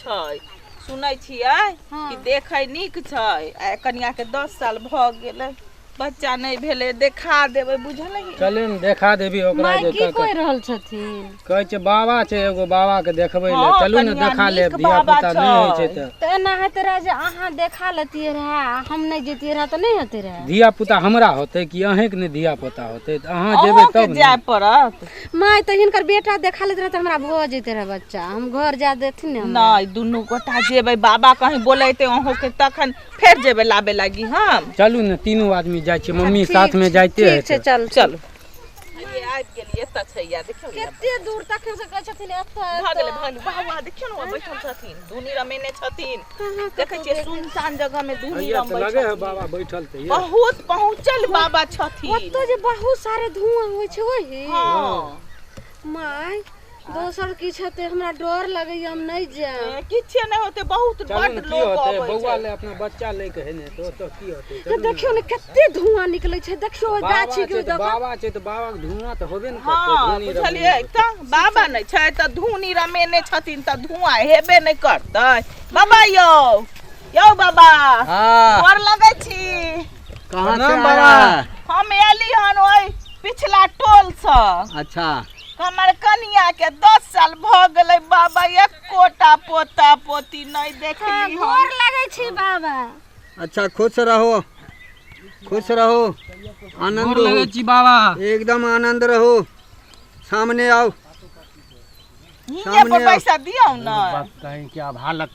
छै सुनै छियै कि देखै नीक छै कनिया के 10 साल भ गेलै बच्चा नहीं भेले देखा देबे बुझल चले न देखा देबी ओकरा जे की कोइ रहल छथिन कहै छै बाबा छै एगो बाबा के देखबै ले चलू न देखा लेब धिया पुता नहीं होय छै त एना हेते रहे जे अहाँ देखा लेतिए रहे हम नहीं जेतिए रहे त नहीं हेते रहे धिया पुता हमरा होते कि अहे के नहीं धिया पुता होते अहाँ जेबे तब जाय पड़त माय त हिनकर बेटा देखा लेत रहे त हमरा भ जेते रहे बच्चा हम घर जा देथिन न नहीं दुनू गोटा जेबे बाबा कहीं बोलैते अहो के तखन फेर जेबे लाबे लागी हम चलू न तीनों आदमी जाय छी मम्मी साथ में जाइते है चल चल ये आबि गेलिए त छै या देखियो केते दूर तक से कहै छथिन एतऽ भागले बाबा देखियो न बैठल छथिन धुनी रमेने छथिन देखै छियै सुनसान जगह में धुनी रम बैठल लगे है बाबा बैठल त बहुत पहुंचल बाबा छथिन ओतऽ जे बहुत सारे धुआं होय छै ओही हां माय दोसर की छते हमरा डर लगैया हम नहीं जाए किछे नहीं होते बहुत बड़ लोग आबै छै बौआ ले अपना बच्चा ले के है ने तो की होते तो देखियो ने कते धुआं निकलै छै देखियो ओइ गाछी के बाबा छै त बाबा के धुआं त होबे न हां करतै बुझलियै त बाबा नहीं छै त धुनी रमेने छथिन त धुआं हेबे नहीं करतै बाबा यौ बाबा हां और लगै छी कहां से बाबा हम एली हन ओइ पिछला टोल से अच्छा हमर कनिया के 10 साल भ गेलै बाबा एक कोटा पोता पोती नहीं देखली हम और लगै छी बाबा अच्छा खुश रहो आनंद लगे छी बाबा एकदम आनंद रहो सामने आओ ये पर पैसा दियो न कहीं क्या भालक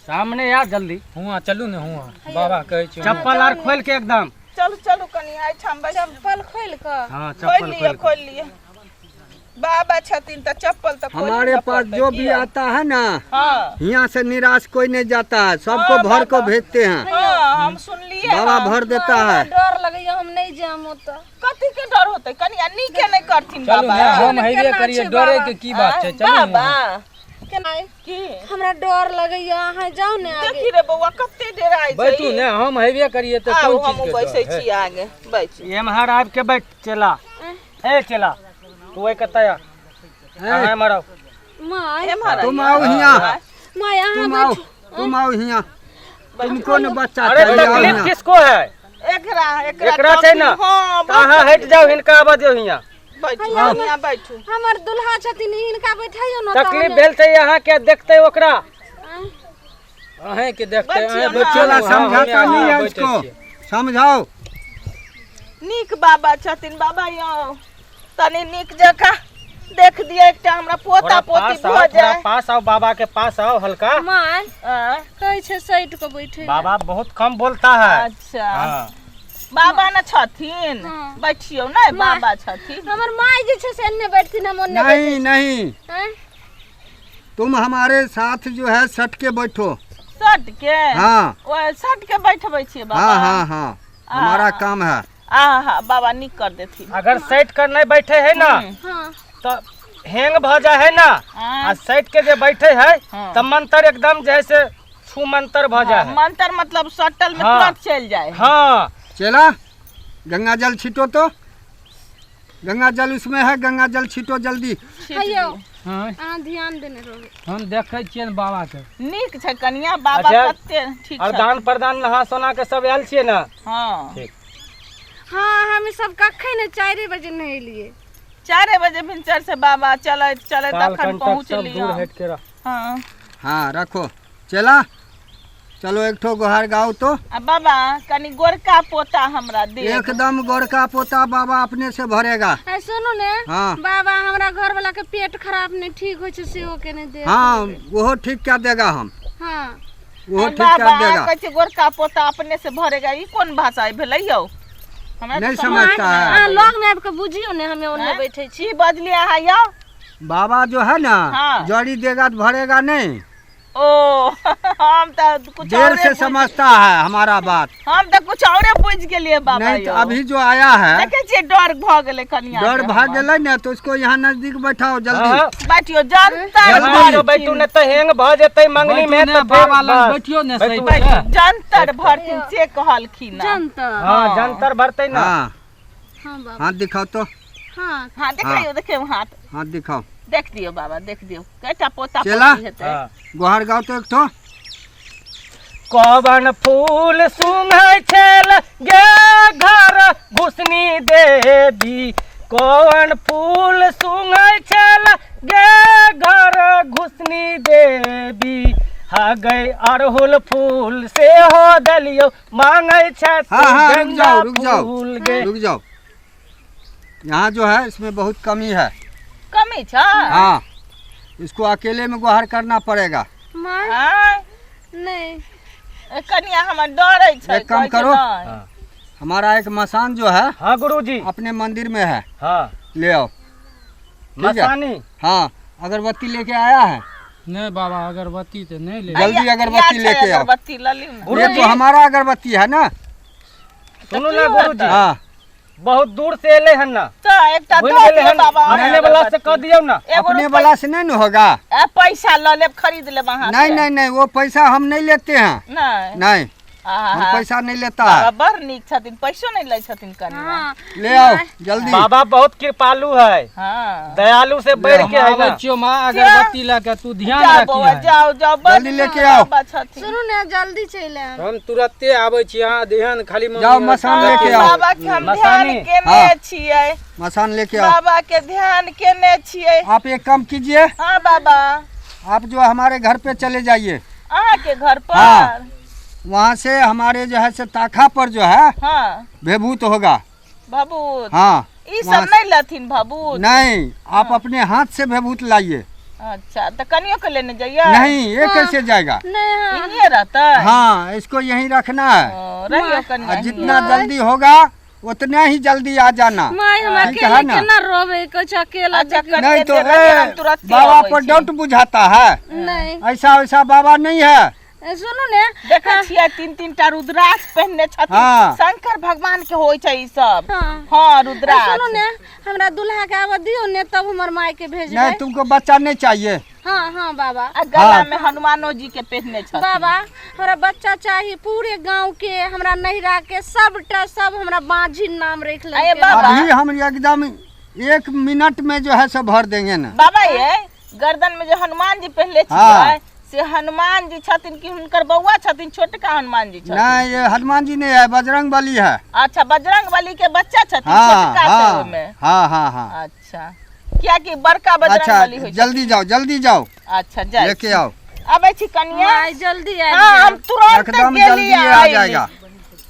सामने आ जल्दी हुआ चलू न हुआ बाबा कहै छै चप्पल आर खोल के एकदम चलू कनिया छम चप्पल खोल के हां चप्पल खोल लिए बाबा छथिन त चप्पल त हमारे पास जो भी आता है ना हां यहाँ से निराश कोई नहीं जाता है सबको भर को भेजते हैं हां हम सुन लिए बाबा भर देता है डर लगैया हम नहीं जाम ओतऽ कथि के डर होतै कनिया नीके नहीं करथिन चलू बाबा हम हेबे करिए डरे के की बात छै चलू बाबा केना की हमरा डर लगैया अहाँ जाओ ने आगे देखी रे बौआ कते डेराइ छै बैठू ने हम हेबे करिए त कोन चीज हम बैसै छी आगे बैठ एमहर आब के बैठ चला ए चला तू ओइ कतया हां मारो माय तुम आओ यहाँ माय अहाँ तुम आओ यहाँ तुमको न बच्चा अरे चाहिए आओ तकलीफ यहाँ। किसको है एकरा छै ना हां कहां हट जाओ हिनका आवाज दियो हिया बैठू यहाँ बैठू हमर दुल्हा छथिन हिनका बैठाइयो न तकलीफ भेल छै यहाँ के देखते ओकरा अहे के देखते अहे बच्चा समझाता नहीं है उसको समझाओ नीक बाबा छथिन बाबा यौ तनी नीक जगह देख दिए एकटा हमरा पोता पोती भ जाए पास आओ बाबा के पास आओ हल्का माय कहै छै साइड के बैठे बाबा बहुत कम बोलता है अच्छा बाबा न छथिन बैठियो ना बाबा छथिन हमर माय जे छै से एन्ने बैठथिन हम ओन्ने नहीं तुम हमारे साथ जो है सट के बैठो सट के हाँ ओ सट के बैठबै छियै बाबा हाँ हमारा काम है आहा बाबा निक कर देथिन अगर सेट कर नहीं बैठे है ना तो हैंग भ जाए है ना आ सेट के जे बैठे है तो मंत्र एकदम जैसे छू मंत्र भ जाए मंत्र मतलब सटल में तुरंत चल जाए हाँ चला गंगा जल छीटो तो गंगा जल उसमें है गंगा जल छीटो जल्दी अहाँ ध्यान देने रहो हम देखे छियै बाबा के नीक छै कनिया बाबा कते ठीक और दान प्रदान नहा सोना के सब आयल छियै ना हाँ ठीक हाँ हम सब कखे ने 4 बजे नहीं लिए 4 बजे भिनसर से बाबा चले तखन पहुँच लिया हाँ हाँ रखो चला चलो एक ठो गोहार गाओ तो बाबा कनी गोरका पोता हमरा दे एकदम गोरका पोता बाबा अपने से भरेगा सुनो ने हाँ बाबा हमरा घर वाला के पेट खराब नहीं ठीक हो सेहो के नहीं दे हाँ वो ठीक क्या देगा हम हाँ वो ठीक क्या देगा कहै गोरका पोता अपने से भरेगा ई कोन भाषा भेलै यौ नहीं समझता है लोग में आपके बुझियो ने हमें ओन्ने बैठे छी बदलिए अहाँ यौ बाबा जो है ना जड़ी देगा तो भरेगा नहीं ओ हम तो कुछ देर से समझता है हमारा बात हम तो कुछ और बुझ गेलिए बाबा नहीं तो अभी जो आया है देखे छिए डर भ गेले कनिया डर भाग गेले ना तो उसको यहाँ नजदीक बैठाओ जल्दी बैठियो जंतर बैठू न तो हैंग भ जेतै मंगनी में तो बाबा लग बैठियो न सही जंतर भरथिन से कहलखिन जंतर हां जंतर भरतै ना हां बाबा हाथ दिखाओ तो हां देखियो हाथ हाथ दिखाओ देख दियो बाबा देख दियो केटा पोता चला। पोती हेतै हाँ। गोहर गाँव तो एक तो कवन फूल सुंघै छल गे घर घुसनी देवी कवन फूल सुंघै छल गे घर घुसनी देवी हगै अड़हुल फूल से हो दलियो मांगै छ हाँ हाँ रुक गेंदा जाओ रुक जाओ फूल गे। रुक जाओ। यहाँ जो है इसमें बहुत कमी है। कमी छ हाँ इसको अकेले में गुहार करना पड़ेगा। माय आय नहीं ए कनिया हमर डरै छै एक काम कहै छै करो। नहि। हाँ हमारा एक मसान जो है हाँ गुरुजी अपने मंदिर में है, हाँ ले आओ। ठीक है? मसानी हाँ अगरबत्ती लेके आया है, नहीं बाबा अगरबत्ती तो नहीं ले जल्दी या अगरबत्ती छै लेके आओ। अगरबत्ती ल लिउ न। ये गुरुजी तो हमारा अगरबत्ती है ना। सुनू ना गुरुजी हाँ बहुत दूर से एले हन ना त एकटा भूल दो गेले दियो हन बाबा अपने वाला से कह दियो ना एगो अपने रुपया- वाला से नहीं न होगा। ए पैसा ल लेब खरीद लेब अहाँ नहीं नहीं नहीं वो पैसा हम नहीं लेते हैं। नहीं नहीं आहा हम पैसा नहीं लेता बाबा है। बड़ नीक छथिन पैसो नहीं लै छथिन कनिया हाँ ले आओ जल्दी। बाबा बहुत कृपालु है हाँ दयालु से बढ़ के है ना। बच्चों माँ अगरबत्ती लगा तू ध्यान जाओ रखी बौआ है। जाओ जाओ बड़ जल्दी लेके नीक आओ। बाबा छथिन सुनू ने जल्दी चले आएब। हम तुरंते आवे छी यहाँ ध्यान खाली मम्मी जाओ और मसान पापा लेके के। आओ। बाबा के हम ध्यान मसानी। केने हाँ। छियै मसान लेके आओ। बाबा के ध्यान केने छियै आप एक काम कीजिए, हाँ बाबा आप जो हमारे घर पे चले जाइए। अहाँ के घर पर हाँ। वहाँ से हमारे जो है से ताखा पर जो है हाँ भेभूत होगा। भभूत हाँ ई वहाँ सब नहीं लथिन भभूत नहीं आप अपने हाथ से भेभूत लाइए। अच्छा तो कनियो के लेने जाइए नहीं ये कैसे जाएगा। नहीं हाँ इन्हीं रहता है हाँ इसको यहीं रखना है रहियो कनिया और जितना जल्दी होगा उतना ही जल्दी आ जाना। माय हम ठीक है अकेले ना? केना रोवे कुछ अकेला अच्छा देखियो। नहीं तो हम तुरंत बाबा पर डाउट बुझाता है। नहीं ऐसा वैसा बाबा नहीं है। सुनू ने देखै छियै तीन टा रुद्राक्ष पहनने छथिन हाँ। शंकर भगवान के होय छै ई सब हाँ हाँ सुनू रुद्राक्ष ने हमरा दुल्हा के आवा दियो ने तब हमर माय के नहीं भेजबै। तुमको बच्चा नहीं चाहिए। हाँ हाँ बाबा आ गला में हनुमानो जी के पहनने छथिन बाबा हमरा बच्चा चाहिए पूरे गांव के हमरा नहिरा के सबटा सब हमरा बांझी नाम रख ले। अये बाबा अभी हम एकदम 1 मिनट में जो है सब भर देंगे ना। बाबा ये गर्दन में जो हनुमान जी पहनले हाँ। छियै से हनुमान जी छथिन कि हुनकर बौआ छथिन छोटका हनुमान जी छथिन नहीं ये हनुमान जी नहीं है, बजरंग बली है। अच्छा बजरंग बली के बच्चा छथिन हाँ छोटका से हाँ ओमे हाँ हाँ हाँ। अच्छा क्या कि बड़का बजरंग अच्छा बली होय जल्दी जाओ जल्दी जाओ अच्छा जाय लेके आओ। आबै छी कनिया माय जल्दी आ हाँ हम तुरंत एकदम गेली जल्दी आ आइली। जाएगा।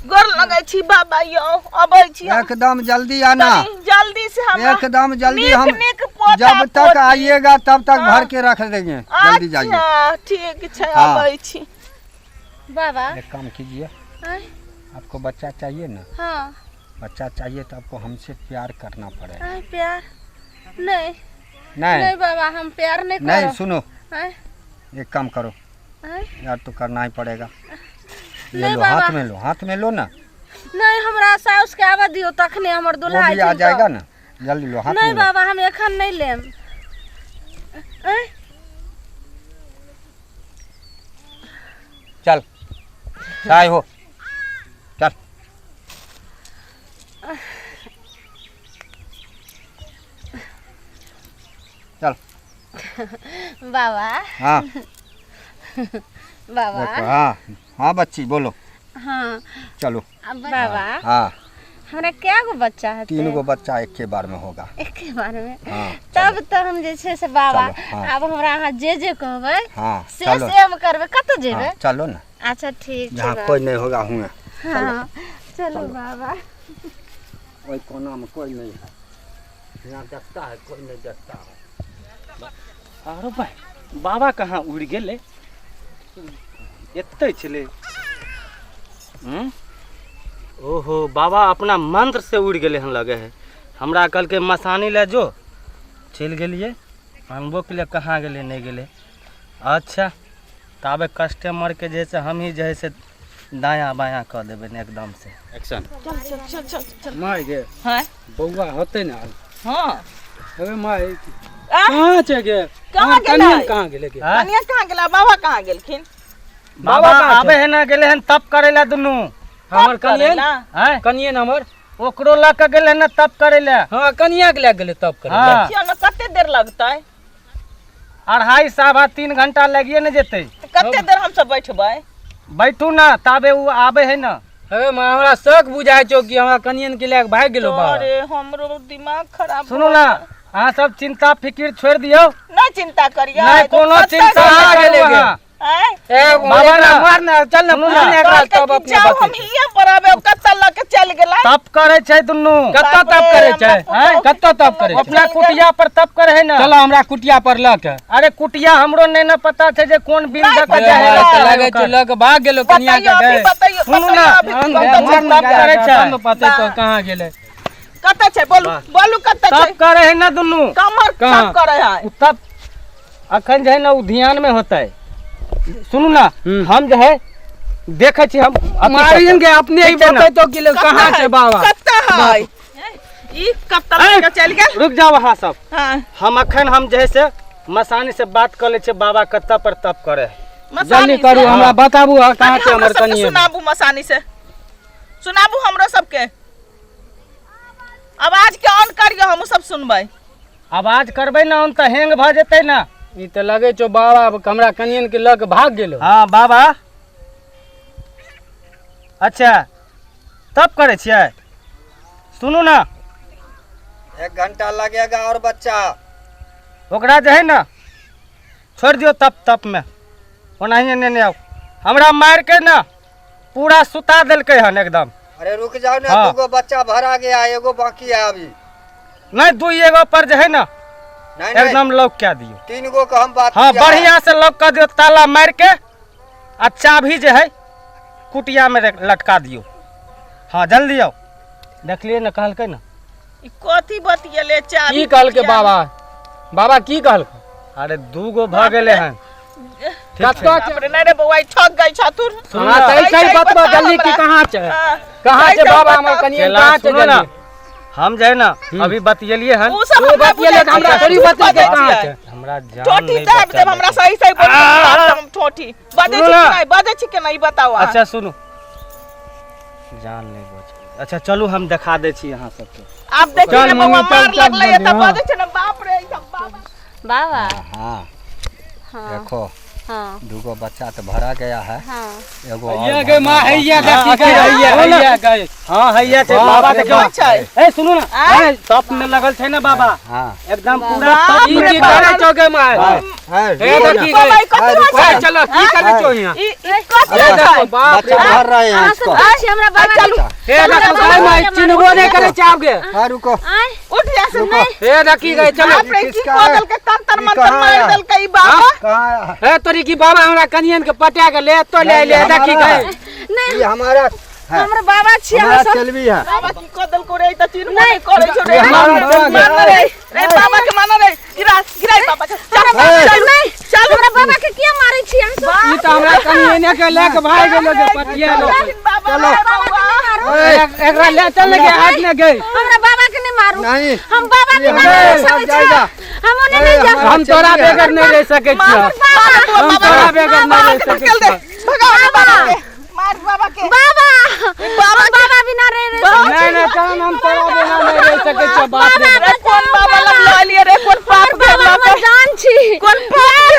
गोर लगै छी बाबा यौ अबै छी हम एकदम जल्दी आना। तनी जल्दी से हम एकदम जल्दी नीक हम नीक पोता जब तक पोती। आइएगा तब तक हाँ। भर के रख देंगे। जल्दी जाइए। अच्छा ठीक छै हाँ। अबै छी बाबा एक काम कीजिए, आय, आपको बच्चा चाहिए ना। हाँ बच्चा चाहिए तो आपको हमसे प्यार करना पड़ेगा। आय प्यार नहीं नहीं नहीं बाबा हम प्यार नहीं नहीं करो। सुनो आय, एक काम करो, आय, यार तो करना ही पड़ेगा। ले नहीं लो बाबा। हाथ में लो ना। नहीं हमरा साउस के आवा दियो तखने हमर वो दुल्हा भी आ अइथिन जाएगा तो। ना। जल्दी लो हाथ नहीं में लो। बाबा हम एखन नहीं लेम। आय, चल चाय हो चल। चल बाबा हाँ बाबा देखो हाँ हाँ बच्ची बोलो। हाँ चलो बाबा हाँ हमरा क्या गो बच्चा है 3 गो बच्चा एक के बार में होगा। एक के बारे में हाँ तब तो हम जे छै से बाबा चलो, हाँ। अब हमरा अहाँ जे कहबै हाँ से चलो से हम करबै कतऽ जेबै। हाँ, चलो ना अच्छा ठीक छै जहाँ बाबा। कोई नहीं होगा हुए। हाँ चलो बाबा। कोई कोना में कोई नहीं है, यहाँ देखता है कोई नहीं देखता है। अरे भाई बाबा कहाँ उड़ गेले एते छले। ओहो बाबा अपना मंत्र से उड़ गेले हन लगे है। हमरा कल के मसानी ले जो चल गेलिए अनबो के लिए कहाँ गेले नहीं गेले। अच्छा तबे कस्टमर के जैसे हम ही जैसे दायां बायां कर देबे ने एकदम से। एक्शन चल चल चल चल चल माय गे हाँ बौआ होते ना। हाँ अबे माय आ? कहाँ छै गे कहाँ गेलै? कनिया कहाँ गेले गे। हाँ? कनिया कहाँ गेला बाबा कहाँ गेलखिन बाबा बाबा कहाँ आबे है ना गेले हन तब करेला दुनू। हमर तब कनिया करेला? हैं कनिया नंबर ओकरो ला के गेले ना तब करेला। हाँ कनिया के ले गेले तब करे। हाँ देखियो ना कते देर लगतै 2.5 सवा 3 घंटा लगिए न जेते। कते देर हम सब बैठबै? बैठू ना ताबे उ आबे है ना। अबे माँ हमरा शक बुझाय छौ कि हमरा कनियन के लेके भाग गेलो बाबा। अरे हमरो दिमाग खराब। सुनू ना, अहाँ सब चिंता फिकिर छोड़ दियो। नहीं चिंता करिए। नहीं कोनो चिंता कहाँ नहीं गेले गेले। ए बाबा ना मार ना चल ना सुनू ना, पुलिस ने एकरा तब अपने हम बते। हिया पर आबे कत्ता ल के चल गेला। तप करे छै दुनू। कत्ता तप करे छै? हैं कत्ता तप करे छै? अपना कुटिया पर तप करे है ना। चलो हमरा कुटिया पर ल के। अरे कुटिया हमरो नहीं ना पता छै जे कोन बिल नहीं दक पता जाए है। लगे छै ल के भाग गेलो कनिया के गए। बताइयो सुनू ना, तप करे छै। तब पते तो कहां गेले। कत्ता छै बोलू बोलू कत्ता छै? तप करे है ना दुनू। कमर कहाँ? तप करे है। उ तप अखन जे है ना उ ध्यान में होता है। सुनू ना, हम जो है देखे छी हम मारिन के अपने ही ठीक है ना? बते तो कि कहां छै बाबा। कत्ता है? ई कत्ता लेके चल गेल। रुक जाओ वहाँ सब। हां हम अखन हम जे है से मसानी से बात कर ले छे। बाबा कत्ता पर तप करे है। जल्दी करू हमरा बताबू कहां छै हमर कनिया। सुनाबू मसानी से सुनाबू हमरो सबके। आवाज के ऑन करियो हम सब सुनबै। आवाज करबे ना हम तो हैंग भ जेते ना। ई त लगे छौ बाबा हमरा कनियन के ल के भाग गेलो। हाँ बाबा। अच्छा तप करे छियै। सुनू ना, 1 घंटा लगेगा और बच्चा। ओकरा जे है ना छोड़ दियो तप में। ओनाहिए ने आओ हमरा मार के ना पूरा सुता देलकै हन एकदम। अरे रुक जाओ ना, हाँ। 2 बच्चा भरा गया, एगो बाकी है अभी। नहीं 2 एगो पर जे है ना नहीं एकदम लॉक क्या दियो। 3 गो का हम बात हाँ किया है। बढ़िया से लॉक कर दियो, ताला मार के आ चाभी जे है कुटिया में लटका दियो। हाँ जल्दी आओ। देखलिए ना कहलकै ना। ई कथी बतियले चाबी की कहल के बाबा बाबा की कहल। अरे 2 गो भ गेले हन। कत्ता अपने नहीं रे बउआ ठग गई छथुर। हां सही बतबा जल्दी कि कहां छै। कहां छै बाबा हमर कनियन कहां छै सुनो ना, जल्दी। हम जे है ना अभी बतियलिए हन। उ सब तू बतियले त हमरा थोड़ी बतिया के कहां छै। हमरा जान ठोठी नहीं दाब बचा दे हमरा देते। सही बोल हम ठोठी बजे छी कि नहीं बजे छी कि नहीं बताओ। अच्छा सुनो, जान नहीं बचा। अच्छा चलू हम दिखा दे छी यहाँ सबके। आप देखिए चल बउआ मम्मी, मार चल, लगले चल, त हाँ। बजे छ ना बाप रे ई सब बाबा। बाबा हाँ हाँ देखो हाँ 2 बच्चा तो भरा गया है। हाँ एगो ये और के मां हैया देखी के अच्छा, हैया बोलो ना। हैया गए। हाँ हैया छै बाप बाबा रे देखियो। बाप छै। ए सुनू ना, आय। तप में लगल छै ना बाबा हाँ एकदम पूरा बाप तप ई में की लगल। करे छौ के मां। है, हे रुको देखी ना। गए। कतरा है, छै? चलो की करे छौ यहाँ। ई कतरा अरे छै? देखो बाप रे बच्चा भर रहे हैं अहाँ इसको। सब अच्छे हमरा बाबा के हे देखो गाय मां चिन्हबो नहीं करे चाहबे। हाँ रुको आय उठ जा से नहीं। हे देखी गए चलो। बाप रे की किसका को है? दल के तंत्र ई मंत्र कहाँ मार आया? दल के ई बाबा। कहाँ आया है? हे तोरी की बाबा हमरा कनियन के पटा के ले तो ले नहीं, ले देखी हमारा गए। है। नहीं ये हमारा है, हमरा बाबा छियै हमारा अहाँ सब। चलवी है। बाबा की को दल को रे त चिन्ह नहीं करे छो रे। ये हमारा बाबा मान है। रे बाबा के मान रे गिरा बाबा के। हमरा बाबा है। के नहीं चल हमरा बाबा के किया मारै छी हम सब। ई तो हमरा कनियन के लेके भाग गेलो के पटिया लो। चलो बाबा के नहीं मारू। एकरा ले चल के हाथ में गई। हमरा बाबा के नहीं मारू। नहीं हम बाबा के ये नहीं हमारा मार सब सकै जाएगा। छी। हम ओने नहीं जा। हम तोरा बेगर नहीं रह सके छी। हम तोरा बेगर नहीं रह सके छी। भगवान बाबा के मार बाबा के। बाबा बाबा बिना रह नहीं नहीं चल हम तोरा बिना नहीं रह सके छी। बाप रे रे कौन बाबा लग ला लिए रे कौन पाप बाबा के हमर जान छी। कौन पाप